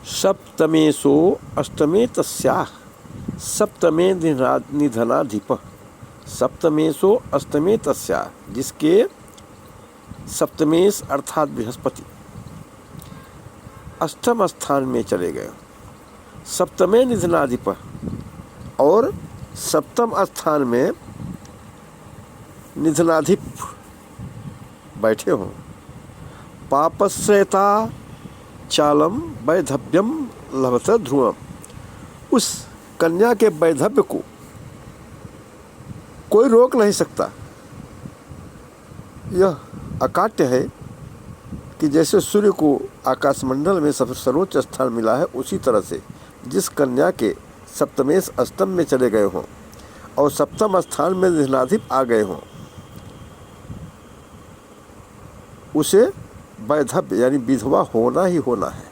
सप्तमेशो अष्टमे तस्याः सप्तमे निधनाधिपः। सप्तमेशो अष्टमे तस्याः, जिसके सप्तमेश अर्थात बृहस्पति अष्टम स्थान में चले गए। सप्तमे निधनाधिपः, और सप्तम स्थान में निधनाधिप बैठे हों। पापस्यता चालम वैधव्यम लभत ध्रुवम। उस कन्या के वैधव्य को कोई रोक नहीं सकता। यह अकाट्य है कि जैसे सूर्य को आकाशमंडल में सबसे सर्वोच्च स्थान मिला है, उसी तरह से जिस कन्या के सप्तमेश अष्टम में चले गए हों और सप्तम स्थान में निधनाधिप आ गए हों, उसे वैधव्य यानी विधवा होना ही होना है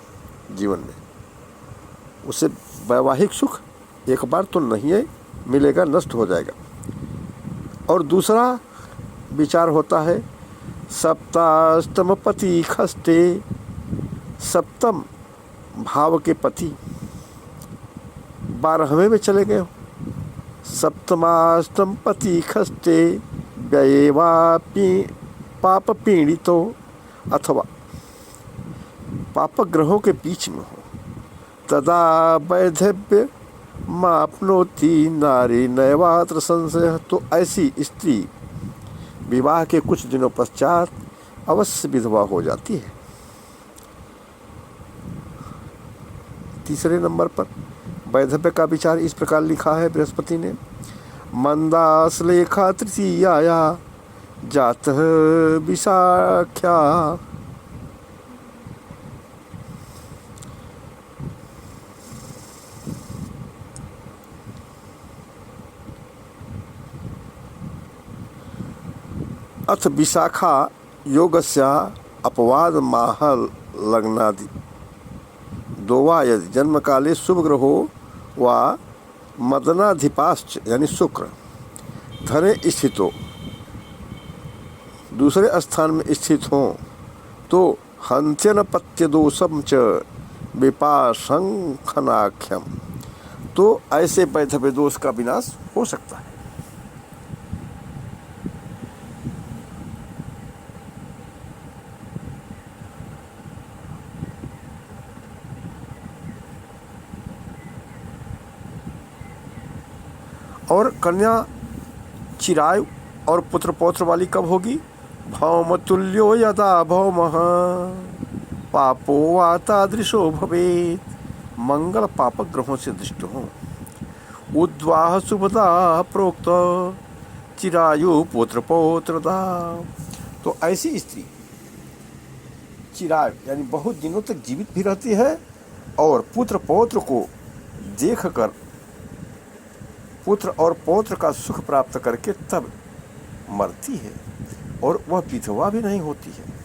जीवन में। उसे वैवाहिक सुख एक बार तो नहीं है मिलेगा, नष्ट हो जाएगा। और दूसरा विचार होता है सप्ताष्टम पति खस्ते। सप्तम भाव के पति 12वें में चले गए हो। सप्तमाष्टम पति खस्ते व्ययेवापि पाप पीड़ितो, अथवा पाप ग्रहों के बीच में हो। तदा वैधव्य मापनोति नारी नैवात्र संशय। तो ऐसी स्त्री विवाह के कुछ दिनों पश्चात अवश्य विधवा हो जाती है। तीसरे नंबर पर वैधव्य का विचार इस प्रकार लिखा है बृहस्पति ने। मंदाश्लेखा तृतीयाया जातः विशाख्या। अथ विशाखा योगस्य अपवाद माहल लग्नादि दोवा यदि जन्म काले शुभ ग्रहो व मदनाधिपाश्च यानी शुक्र धने स्थितो दूसरे स्थान में स्थित हों तो हंत्यन पत्य दोषम च विपाशंखनाख्यम। तो ऐसे वैधव्य दोष का विनाश हो सकता है। और कन्या चिरायु और पुत्र पौत्र वाली कब होगी? भौम तुल्यो यदा भौमः पापो वा तादृशो भवेत्। मंगल पापक ग्रहों से दृष्ट हो। उद्वाह शुभदा प्रोक्त चिरायु पुत्र पौत्रदा। तो ऐसी स्त्री चिरायु यानी बहुत दिनों तक जीवित भी रहती है और पुत्र पौत्र को देखकर पुत्र और पौत्र का सुख प्राप्त करके तब मरती है और वह विधवा भी नहीं होती है।